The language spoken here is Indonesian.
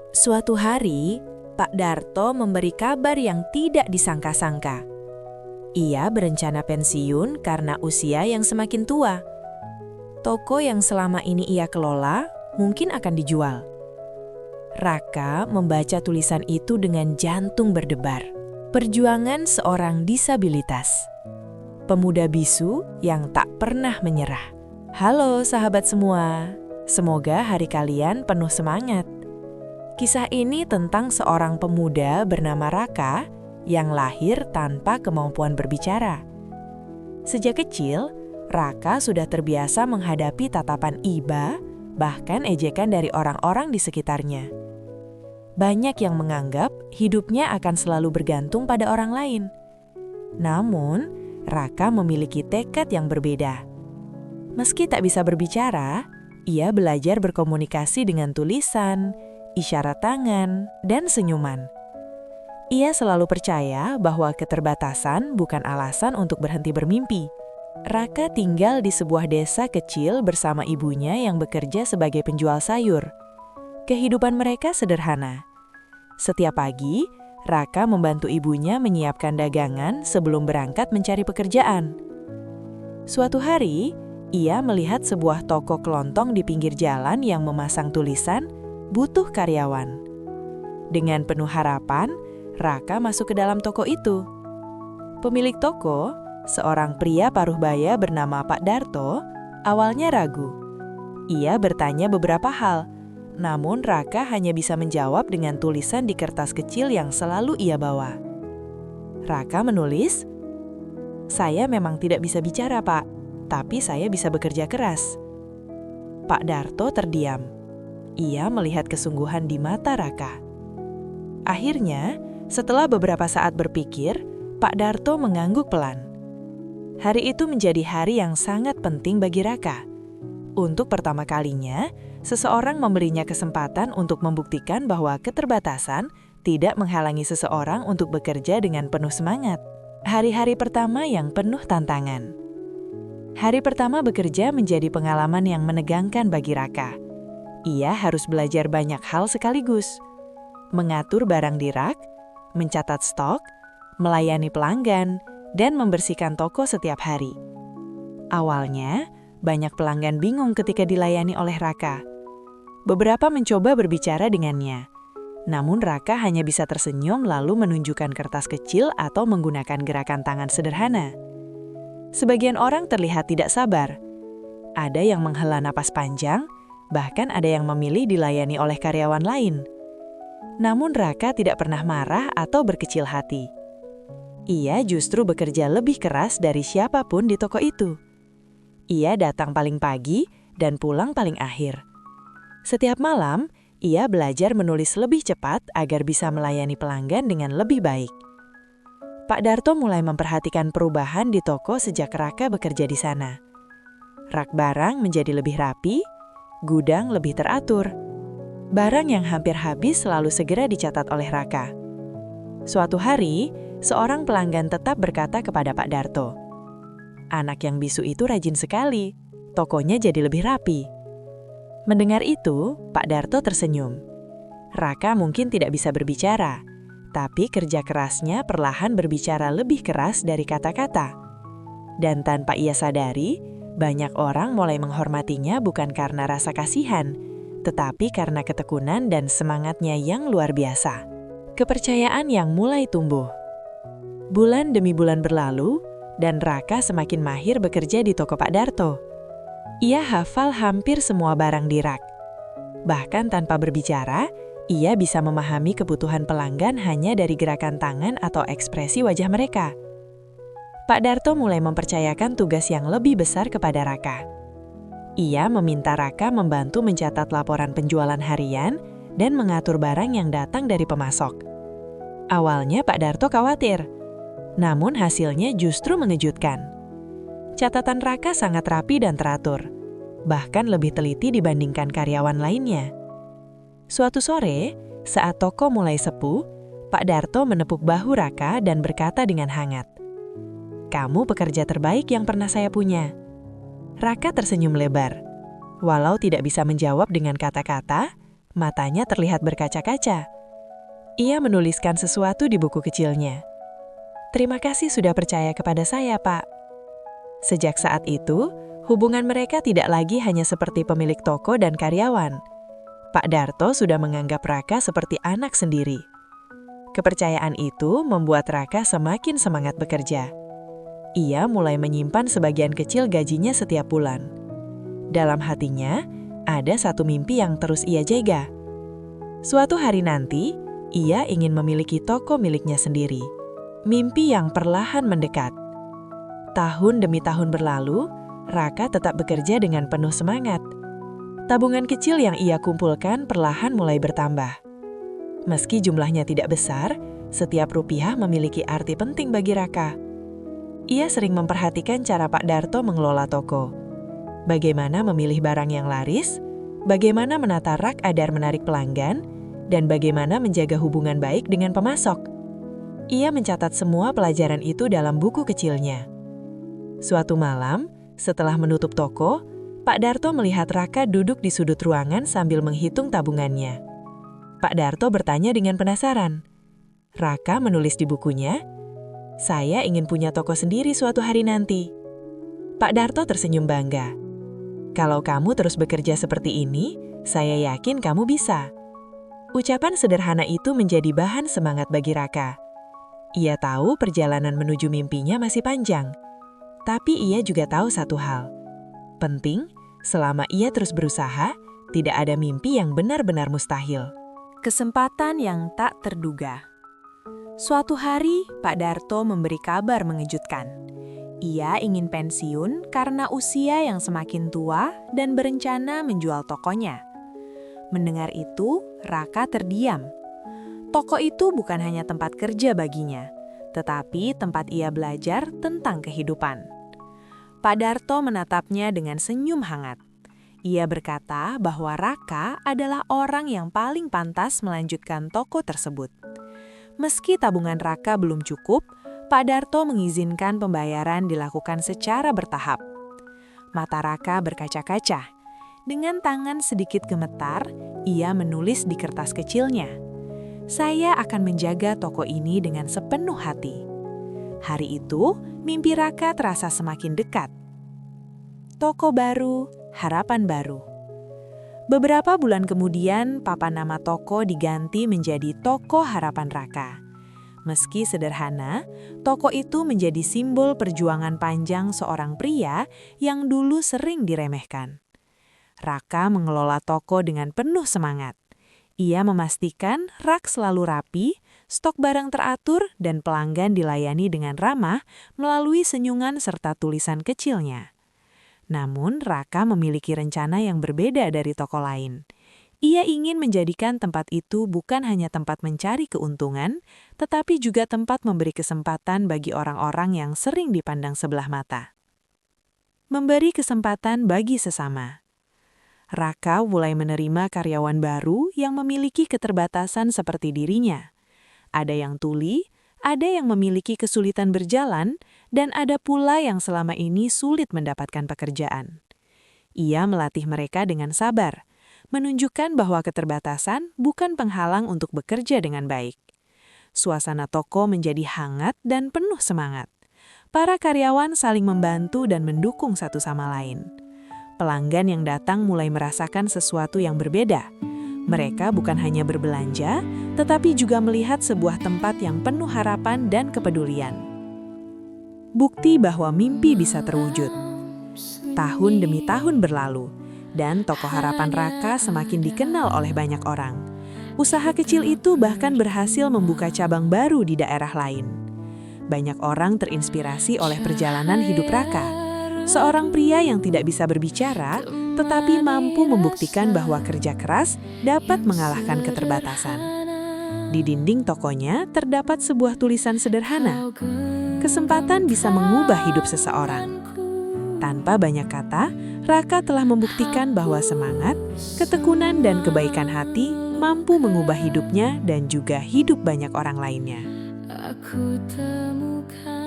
Suatu hari, Pak Darto memberi kabar yang tidak disangka-sangka. Ia berencana pensiun karena usia yang semakin tua. Toko yang selama ini ia kelola mungkin akan dijual. Raka membaca tulisan itu dengan jantung berdebar. Perjuangan seorang disabilitas. Pemuda bisu yang tak pernah menyerah. Halo sahabat semua, semoga hari kalian penuh semangat. Kisah ini tentang seorang pemuda bernama Raka yang lahir tanpa kemampuan berbicara. Sejak kecil, Raka sudah terbiasa menghadapi tatapan iba, bahkan ejekan dari orang-orang di sekitarnya. Banyak yang menganggap hidupnya akan selalu bergantung pada orang lain. Namun, Raka memiliki tekad yang berbeda. Meski tak bisa berbicara, ia belajar berkomunikasi dengan tulisan, isyarat tangan, dan senyuman. Ia selalu percaya bahwa keterbatasan bukan alasan untuk berhenti bermimpi. Raka tinggal di sebuah desa kecil bersama ibunya yang bekerja sebagai penjual sayur. Kehidupan mereka sederhana. Setiap pagi, Raka membantu ibunya menyiapkan dagangan sebelum berangkat mencari pekerjaan. Suatu hari, ia melihat sebuah toko kelontong di pinggir jalan yang memasang tulisan, "Butuh karyawan." Dengan penuh harapan, Raka masuk ke dalam toko itu. Pemilik toko, seorang pria paruh baya bernama Pak Darto, awalnya ragu. Ia bertanya beberapa hal, namun Raka hanya bisa menjawab dengan tulisan di kertas kecil yang selalu ia bawa. Raka menulis, "Saya memang tidak bisa bicara, Pak, tapi saya bisa bekerja keras." Pak Darto terdiam. Ia melihat kesungguhan di mata Raka. Akhirnya, setelah beberapa saat berpikir, Pak Darto mengangguk pelan. Hari itu menjadi hari yang sangat penting bagi Raka. Untuk pertama kalinya, seseorang memberinya kesempatan untuk membuktikan bahwa keterbatasan tidak menghalangi seseorang untuk bekerja dengan penuh semangat. Hari-hari pertama yang penuh tantangan. Hari pertama bekerja menjadi pengalaman yang menegangkan bagi Raka. Ia harus belajar banyak hal sekaligus. Mengatur barang di rak, mencatat stok, melayani pelanggan, dan membersihkan toko setiap hari. Awalnya, banyak pelanggan bingung ketika dilayani oleh Raka. Beberapa mencoba berbicara dengannya. Namun Raka hanya bisa tersenyum lalu menunjukkan kertas kecil atau menggunakan gerakan tangan sederhana. Sebagian orang terlihat tidak sabar. Ada yang menghela napas panjang, bahkan ada yang memilih dilayani oleh karyawan lain. Namun Raka tidak pernah marah atau berkecil hati. Ia justru bekerja lebih keras dari siapapun di toko itu. Ia datang paling pagi dan pulang paling akhir. Setiap malam, ia belajar menulis lebih cepat agar bisa melayani pelanggan dengan lebih baik. Pak Darto mulai memperhatikan perubahan di toko sejak Raka bekerja di sana. Rak barang menjadi lebih rapi, gudang lebih teratur. Barang yang hampir habis selalu segera dicatat oleh Raka. Suatu hari, seorang pelanggan tetap berkata kepada Pak Darto, "Anak yang bisu itu rajin sekali, tokonya jadi lebih rapi." Mendengar itu, Pak Darto tersenyum. Raka mungkin tidak bisa berbicara, tapi kerja kerasnya perlahan berbicara lebih keras dari kata-kata. Dan tanpa ia sadari, banyak orang mulai menghormatinya bukan karena rasa kasihan, tetapi karena ketekunan dan semangatnya yang luar biasa. Kepercayaan yang mulai tumbuh. Bulan demi bulan berlalu, dan Raka semakin mahir bekerja di toko Pak Darto. Ia hafal hampir semua barang di rak. Bahkan tanpa berbicara, ia bisa memahami kebutuhan pelanggan hanya dari gerakan tangan atau ekspresi wajah mereka. Pak Darto mulai mempercayakan tugas yang lebih besar kepada Raka. Ia meminta Raka membantu mencatat laporan penjualan harian dan mengatur barang yang datang dari pemasok. Awalnya Pak Darto khawatir, namun hasilnya justru mengejutkan. Catatan Raka sangat rapi dan teratur, bahkan lebih teliti dibandingkan karyawan lainnya. Suatu sore, saat toko mulai sepuh, Pak Darto menepuk bahu Raka dan berkata dengan hangat, "Kamu pekerja terbaik yang pernah saya punya." Raka tersenyum lebar. Walau tidak bisa menjawab dengan kata-kata, Matanya terlihat berkaca-kaca. Ia menuliskan sesuatu di buku kecilnya. "Terima kasih sudah percaya kepada saya, Pak." Sejak saat itu, hubungan mereka tidak lagi hanya seperti pemilik toko dan karyawan. Pak Darto sudah menganggap Raka seperti anak sendiri. Kepercayaan itu membuat Raka semakin semangat bekerja. Ia mulai menyimpan sebagian kecil gajinya setiap bulan. Dalam hatinya, ada satu mimpi yang terus ia jaga. Suatu hari nanti, ia ingin memiliki toko miliknya sendiri. Mimpi yang perlahan mendekat. Tahun demi tahun berlalu, Raka tetap bekerja dengan penuh semangat. Tabungan kecil yang ia kumpulkan perlahan mulai bertambah. Meski jumlahnya tidak besar, setiap rupiah memiliki arti penting bagi Raka. Ia sering memperhatikan cara Pak Darto mengelola toko. Bagaimana memilih barang yang laris, bagaimana menata rak agar menarik pelanggan, dan bagaimana menjaga hubungan baik dengan pemasok. Ia mencatat semua pelajaran itu dalam buku kecilnya. Suatu malam, setelah menutup toko, Pak Darto melihat Raka duduk di sudut ruangan sambil menghitung tabungannya. Pak Darto bertanya dengan penasaran. Raka menulis di bukunya, "Saya ingin punya toko sendiri suatu hari nanti." Pak Darto tersenyum bangga. "Kalau kamu terus bekerja seperti ini, saya yakin kamu bisa." Ucapan sederhana itu menjadi bahan semangat bagi Raka. Ia tahu perjalanan menuju mimpinya masih panjang. Tapi ia juga tahu satu hal. Penting, selama ia terus berusaha, tidak ada mimpi yang benar-benar mustahil. Kesempatan yang tak terduga. Suatu hari, Pak Darto memberi kabar mengejutkan. Ia ingin pensiun karena usia yang semakin tua dan berencana menjual tokonya. Mendengar itu, Raka terdiam. Toko itu bukan hanya tempat kerja baginya, tetapi tempat ia belajar tentang kehidupan. Pak Darto menatapnya dengan senyum hangat. Ia berkata bahwa Raka adalah orang yang paling pantas melanjutkan toko tersebut. Meski tabungan Raka belum cukup, Pak Darto mengizinkan pembayaran dilakukan secara bertahap. Mata Raka berkaca-kaca. Dengan tangan sedikit gemetar, ia menulis di kertas kecilnya, "Saya akan menjaga toko ini dengan sepenuh hati." Hari itu, mimpi Raka terasa semakin dekat. Toko baru, harapan baru. Beberapa bulan kemudian, papan nama toko diganti menjadi Toko Harapan Raka. Meski sederhana, toko itu menjadi simbol perjuangan panjang seorang pria yang dulu sering diremehkan. Raka mengelola toko dengan penuh semangat. Ia memastikan rak selalu rapi, stok barang teratur, dan pelanggan dilayani dengan ramah melalui senyuman serta tulisan kecilnya. Namun, Raka memiliki rencana yang berbeda dari toko lain. Ia ingin menjadikan tempat itu bukan hanya tempat mencari keuntungan, tetapi juga tempat memberi kesempatan bagi orang-orang yang sering dipandang sebelah mata. Memberi kesempatan bagi sesama. Raka mulai menerima karyawan baru yang memiliki keterbatasan seperti dirinya. Ada yang tuli, ada yang memiliki kesulitan berjalan, dan ada pula yang selama ini sulit mendapatkan pekerjaan. Ia melatih mereka dengan sabar, menunjukkan bahwa keterbatasan bukan penghalang untuk bekerja dengan baik. Suasana toko menjadi hangat dan penuh semangat. Para karyawan saling membantu dan mendukung satu sama lain. Pelanggan yang datang mulai merasakan sesuatu yang berbeda. Mereka bukan hanya berbelanja, tetapi juga melihat sebuah tempat yang penuh harapan dan kepedulian. Bukti bahwa mimpi bisa terwujud. Tahun demi tahun berlalu, dan Toko Harapan Raka semakin dikenal oleh banyak orang. Usaha kecil itu bahkan berhasil membuka cabang baru di daerah lain. Banyak orang terinspirasi oleh perjalanan hidup Raka. Seorang pria yang tidak bisa berbicara, tetapi mampu membuktikan bahwa kerja keras dapat mengalahkan keterbatasan. Di dinding tokonya terdapat sebuah tulisan sederhana. Kesempatan bisa mengubah hidup seseorang. Tanpa banyak kata, Raka telah membuktikan bahwa semangat, ketekunan, dan kebaikan hati mampu mengubah hidupnya dan juga hidup banyak orang lainnya. Aku temukan